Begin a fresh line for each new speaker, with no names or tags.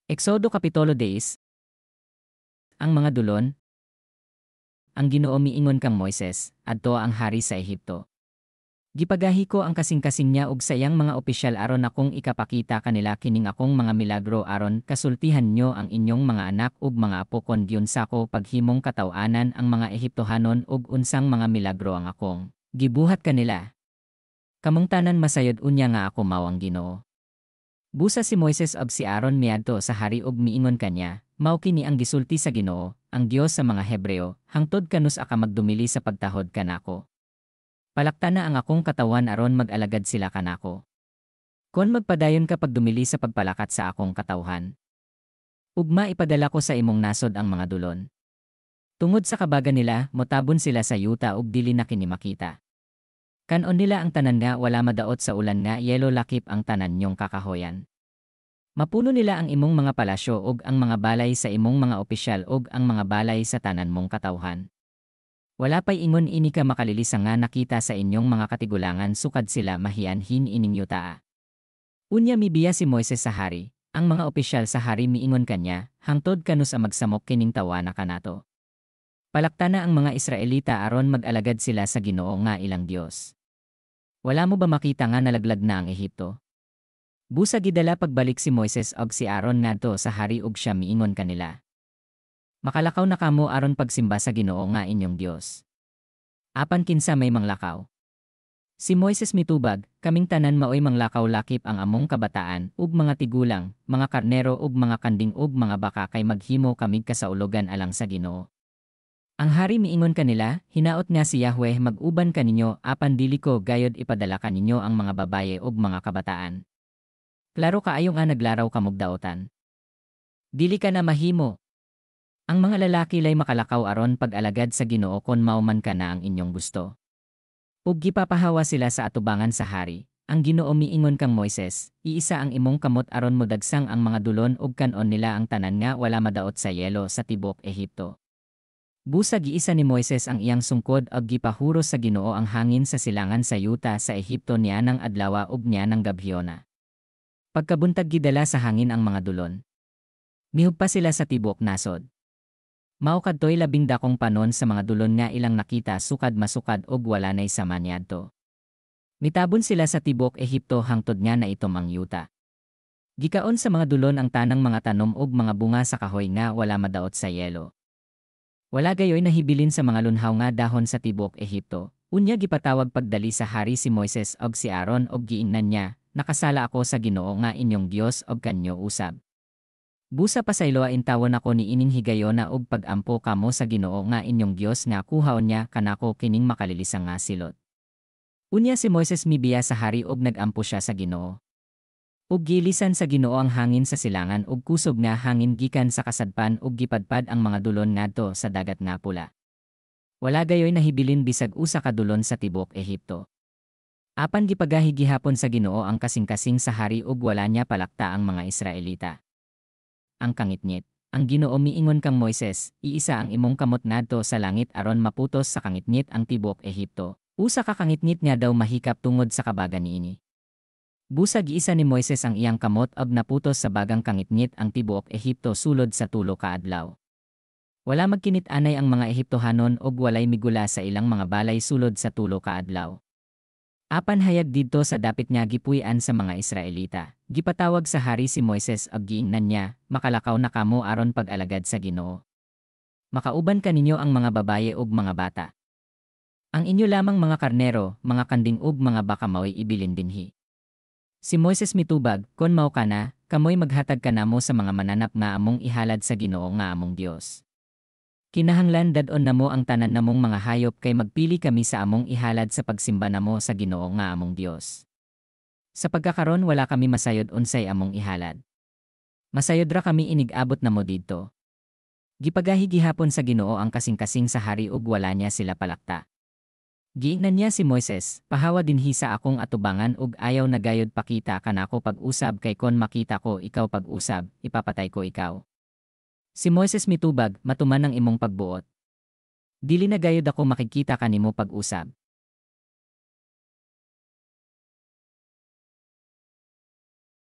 Exodo Kapitulo 10. Ang mga dulon, ang Ginoo miingon kang Moises, adto ang hari sa Ehipto. Gipagahi ko ang kasing-kasing niya ug sayang mga opisyal aron akong ikapakita kanila kining akong mga milagro aron kasultihan nyo ang inyong mga anak ug mga apo kon giunsa ko paghimong kataw-anan ang mga Ehiptohanon ug unsang mga milagro ang akong gibuhat kanila. Kamong tanan masayod unya nga ako mao ang Ginoo. Busa si Moises ug si Aaron miadto sa hari ug miingon kanya, mao kini ang gisulti sa Ginoo, ang Dios sa mga Hebreo, hangtod kanus aka magdumili sa pagtahod kanako. Palakta na ang akong katawan aron mag-alagad sila kanako. Kon magpadayon ka pagdumili sa pagpalakat sa akong katawhan. Ugma ipadala ko sa imong nasod ang mga dulon. Tungod sa kabaga nila, motabon sila sa yuta ug dili na kini makita. Kanon nila ang tanan nga wala madaot sa ulan nga yelo lakip ang tanan nyong kakahoyan. Mapuno nila ang imong mga palasyo ug ang mga balay sa imong mga opisyal ug ang mga balay sa tanan mong katawhan. Wala pay ingon ini ka makalilisa nga nakita sa inyong mga katigulangan sukad sila mahianhin ining yutaa. Unya mibiya si Moises sa hari, ang mga opisyal sa hari miingon kanya, hangtod kanus a magsamok kining tawana kanato. Palakta na ang mga Israelita aron mag-alagad sila sa Ginoo nga ilang Dios. Wala mo ba makita nga nalaglag na ang Ehipto? Busa gidala pagbalik si Moises ug si Aaron ngadto sa hari ug siya miingon kanila. Makalakaw na kamo aron pagsimba sa Ginoo nga inyong Dios. Apan kinsa may manglakaw? Si Moises mitubag, kaming tanan maoy manglakaw lakip ang among kabataan ug mga tigulang, mga karnero ug mga kanding ug mga baka kay maghimo kamig kasaulogan alang sa Ginoo. Ang hari miingon kanila, hinaot nga si Yahweh mag-uban kaninyo apan dili ko gayod ipadala kaninyo ang mga babaye ug mga kabataan. Klaro kaayo nga naglaraw kamog daotan. Dili ka na mahimo. Ang mga lalaki lay makalakaw aron pag-alagad sa Ginoo kon mauman ka na ang inyong gusto. Ug gipapahawa sila sa atubangan sa hari. Ang Ginoo miingon kang Moises, iisa ang imong kamot aron modagsang ang mga dulon ug kanon nila ang tanan nga wala madaot sa yelo sa tibok Ehipto. Busa giisa ni Moises ang iyang sungkod ug gipahuros sa Ginoo ang hangin sa silangan sa yuta sa Ehipto niya ng adlaw ug niya ng gabhiona. Pagkabuntag gidala sa hangin ang mga dulon. Mihugpa sila sa tibok nasod. Mao kadtoy 12 panon sa mga dulon nga ilang nakita sukad masukad ug wala nay sama niadto. Mitabon sila sa tibok Ehipto hangtod nga na itom ang yuta. Gikaon sa mga dulon ang tanang mga tanom ug mga bunga sa kahoy nga wala madaot sa yelo. Wala gayoy nahibilin sa mga lunhaw nga dahon sa tibok Ehipto. Unya gipatawag pagdali sa hari si Moises ug si Aaron ug giingnan niya, nakasala ako sa Ginoo nga inyong Dios ug kanyo usab. Busa pasayloa intawon ako ni ining higayona ug pagampo kamo sa Ginoo nga inyong Dios nga kuhaon niya kanako kining makalilisang nga silot. Unya si Moises mibiya sa hari ug nagampo siya sa Ginoo. Ug gilisan sa Ginoo ang hangin sa silangan ug kusog nga hangin gikan sa kasadpan ug gipadpad ang mga dulon ngadto sa dagat nga pula. Wala gayoy nahibilin bisag usa ka dulon sa tibok Ehipto. Apan gipagahi gihapon sa Ginoo ang kasing-kasing sa hari ug wala niya palakta ang mga Israelita. Ang kangitngit, ang Ginoo miingon kang Moises, iisa ang imong kamot ngadto sa langit aron maputos sa kangitngit ang tibok Ehipto. Usa ka kangitngit nga daw mahikap tungod sa kabaga niini. Busa giisa ni Moises ang iyang kamot ug naputos sa bagang kangitngit ang tibuok Ehipto sulod sa tulo ka adlaw. Wala magkinit-anay ang mga Ehiptohanon ug walay migula sa ilang mga balay sulod sa tulo ka adlaw. Apan hayag didto sa dapit nga gipuy-an sa mga Israelita. Gipatawag sa hari si Moises ug giingnan niya, makalakaw na kamo aron pag-alagad sa Ginoo. Makauban kaninyo ang mga babaye ug mga bata. Ang inyo lamang mga karnero, mga kanding ug mga baka maoy ibilin dinhi. Si Moises mitubag, kon mao kana, kamoy maghatag kanamo sa mga mananap nga among ihalad sa Ginoo nga among Dios. Kinahanglan dadon namo ang tanan namong mga hayop kay magpili kami sa among ihalad sa pagsimba namo sa Ginoo nga among Dios. Sa pagkakaron wala kami masayod unsay among ihalad. Masayod ra kami inig-abot namo didto. Gipagahi gihapon sa Ginoo ang kasing-kasing sa hari ug wala niya sila palakta. Giingnan niya si Moises, pahawa dinhi sa akong atubangan ug ayaw na gayod pakita kanako pag-usab kay kon makita ko ikaw pag-usab, ipapatay ko ikaw. Si Moises mitubag, matuman ang imong pagbuot. Dili na gayod ako makikita kanimo pag-usab.